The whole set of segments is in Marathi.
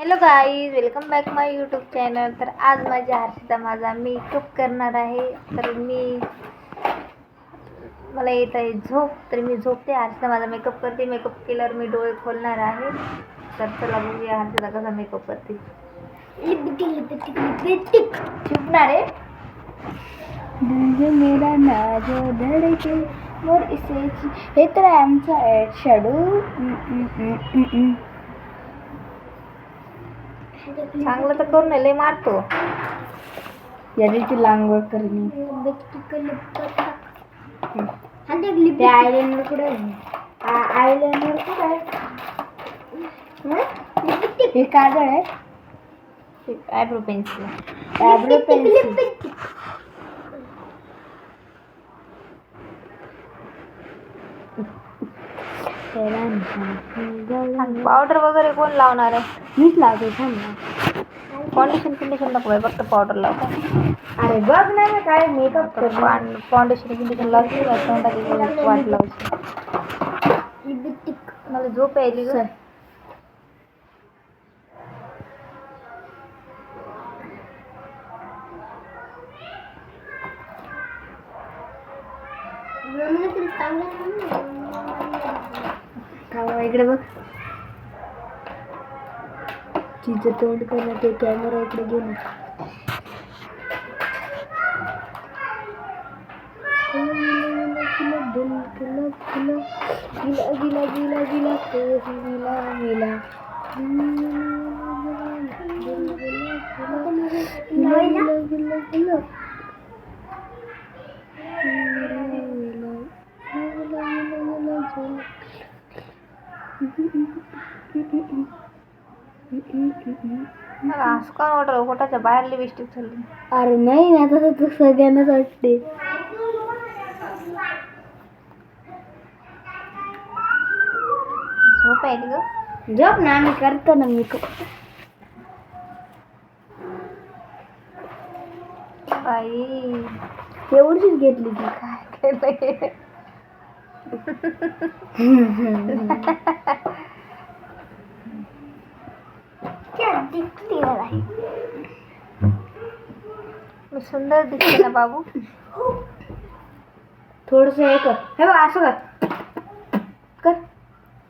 हॅलो गाईज, वेलकम बॅक माय यूट्यूब चॅनल. तर आज माझ्या हर्षिता माझा मेकअप करणार आहे. तर मला येत आहे झोप, तर मी झोपते. हर्षिता माझा मेकअप करते. मेकअप केल्यावर मी डोळे खोलणार आहे. तर चला बघूया हर्षिता कसा मेकअप करते. छुपणार आहे मेरा नाज धडके मोर इसे. हे तर आहे आमचा ॲड शॅडो. चांगलं तर करून लय मारतो. याची लांगवळ करणे. ते आयलाइनर कुठे आहे? आयलाइनर कुठे आहे? हे काजळ आहे. Eyebrow pencil. Eyebrow pencil. Powder वगैरे कोण लावणार आहे? मीच लावते. फाउंडेशन नको आहे, फक्त पावडर लावतो. अरे बघ ना काय मेकअप फाउंडेशन लावते. वाट लावायची. मला झोप यायली ग. इकडे बघ. तिचं तोंड करणं, ते कॅमेरा इकडे घेऊन. गिला गिला गिला गिला गिला गिला. असं का वाटलं पोटाच्या बाहेर लिपस्टिक चालली? अरे नाही, आता तर सगळ्यांनाच वाटते. झोप आहे ग. झोप ना, आम्ही करतो ना मेकअप. बाई एवढीच घेतली ती. काय केलंय? मी सुंदर दिसते ना बाबू? थोडस हे कर. हे बघ असं कर.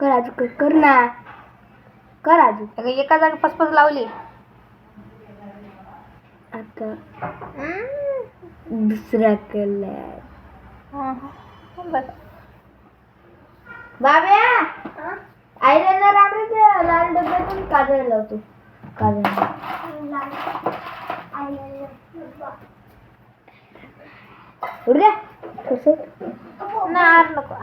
कर अजून कर ना. कर अजून. एका जागी पसपस लावली. आता दुसरा कलर. बस बाब्या, आयलाइनर आणलं. लाल डब्यातून काजळ लावतो. काजळ उडे कसं नार नको.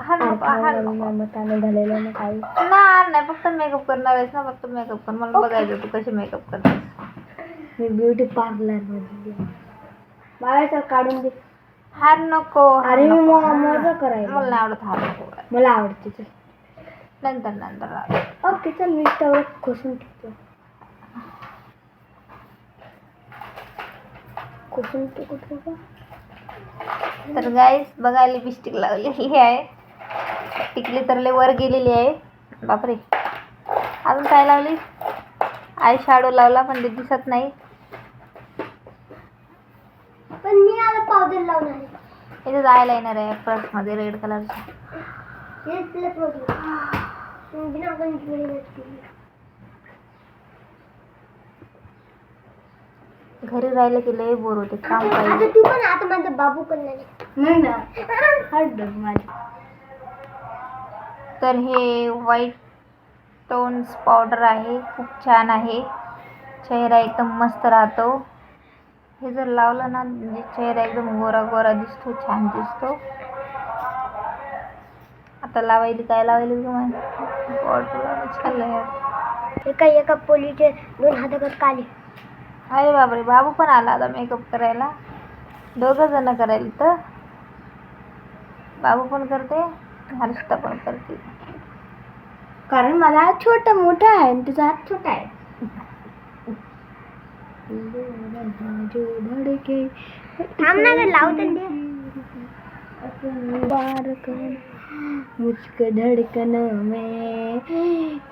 झालेलं काही नार नाही. फक्त मेकअप करणार आहेस ना? फक्त मेकअप कर. मला बघायचं तू कशी मेकअप करतेस. मी ब्युटी पार्लर मध्ये. बाळाचा काढून दे. हार नको. अरे मजा करायला मला नाही आवडत. हार नको. मला आवडते. नंतर ओके चल. मी तेवढं खोसून ठेवतो. तर गाईस बघा, लिपस्टिक लावलेली आहे. टिकली तर लय वर गेलेली आहे. बापरे. अजून काय लावली? आय शॅडो लावला पण ते दिसत नाही. पण मी आता पावडर लावणार आहे. इथे आयलाइनर आहे पर्स मध्ये रेड कलरचा. घरी राहिलं की लय बोर होते. काम पाहिजे. तू पण आता माझा बाबू करणार नाही ना. तर हे व्हाईट टोन्स पावडर आहे. खूप छान आहे. चेहरा एकदम मस्त राहतो. हे जर लावलं ना म्हणजे चेहरा एकदम गोरा गोरा दिसतो. छान दिसतो. आता लावायली काय लावायली एका पोलीचे 2 हातावर काले. अरे बापरे. बाबू पण आला आता मेकअप करायला. 2 जण करायला. तर बाबू पण करते, हर्षिता पण करते. कारण मला हात छोटा मोठा आहे आणि तुझा हात छोटा आहे. मुझको धड़कन में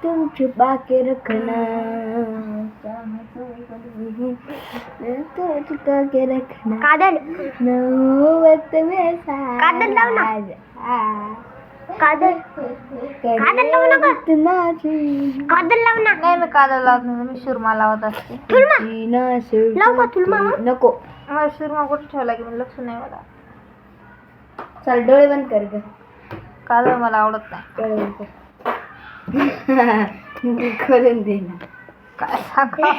तुम छुपा के रखना. तो चुका के रखना काजल नौबत में काजल लाव ना. काजल काजल लाव ना काजल लाव ना. नाही मी काजल लावत नाही, मी सुरमा लावत असते. लाव का तुला मामा? नको, मला सुरमा कुठे ठेवला की मी लक्ष नाही मला. चल डोळे बंद कर ग. काजल मला आवडत नाही. डोळे बंद कर. करून दे ना. काय सांगा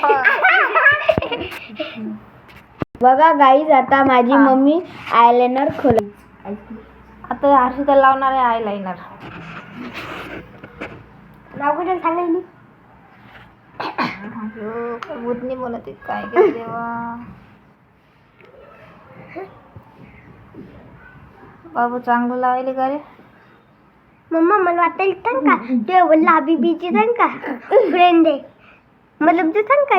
बघा गाईज, आता माझी मम्मी आयलाइनर खोल. आता हर्षिता लावणार आहे आयलाइनर. नाव कुठे सांगायली? बुधनी बोलते काय कर देवा. बाबू चांगलं लावायले का रे? मम्मा मला वाटेल सांग का ते वल्ला हबीबीची सांग का फ्रेंड आहे मतलब ते सांग का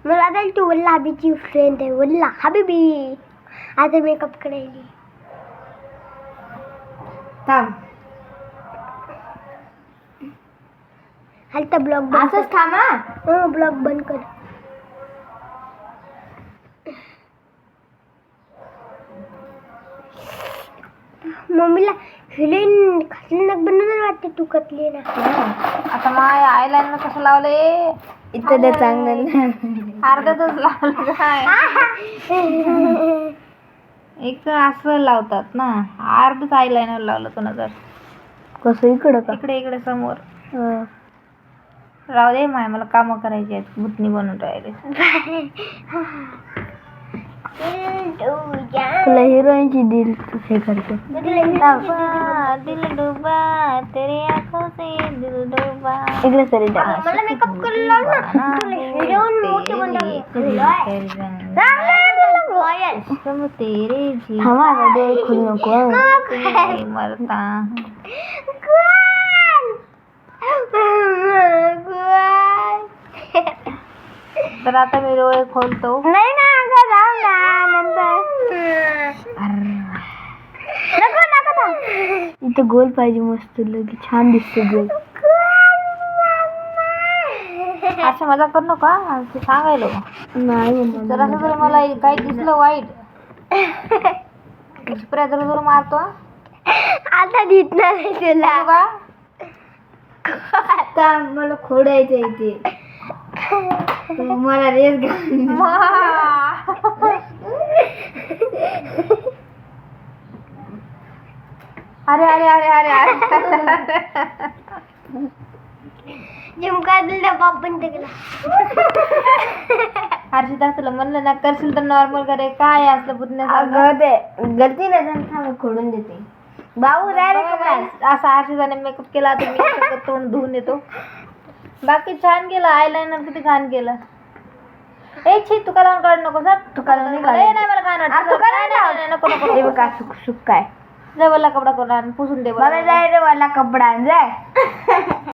मला वाटेल तू वल्ला हबीची फ्रेंड आहे वल्ला हबीबी. आता मेकअप करायली. थांब हलता ब्लॉग असंच थांबा. ब्लॉग बंद कर. मम्मीला हिलेन खतरनाक बनवणार वाटते तू कतली ना. आता माय आयलाइनर कसं लावले इथं ते चांगलं अर्ध्यातच लावलं काय. एक असं लावतात ना, अर्धच आयलाइनर लावलं तुला. जर कसं इकडं का? इकडे इकडे समोर राहू दे माय, मला कामं करायची आहेत. बुटणी बनवून राहिले. तुला हिरोईनची दिल हे करते. दिल डुबा तेरे आंखों से दिल डुबा. इकडे सरी मला मेकअप करायला तेरे जी खुल नको मरता. तर आता मी डोळे खोलतो. नाही ना इथं गोल पाहिजे मस्त लगे छान दिसते गोल. असं मजा करू नका ते सांगायलो. नाही जर असं जर मला काही दिसलं वाईट स्प्रे जर मारतो. आता दिसणार नाही तुला का आता मला खोडायचं इथे. मला रेस घाल. अरे अरे अरे अरे अरे जिमका दिला बापन टाकला. हर्षिता तुला म्हणलं ना करशील तर नॉर्मल करे. काय असलं बुधण्यासारखं. अगं ते गलती नाही खोडून देते भाऊ. असा हर्षिताने मेकअप केला तर मी सगळं तोंड धुवून येतो. बाकी छान केलं. आयलाइनर किती छान केलं. ए छी तुका लावून काढ नको सर. तुका लावून नाही मला काय नको नको. हे बघा सुक सुक काय जाय वाला कपडा करून पुसून दे. मला जाय रे वाला कपडा जाय.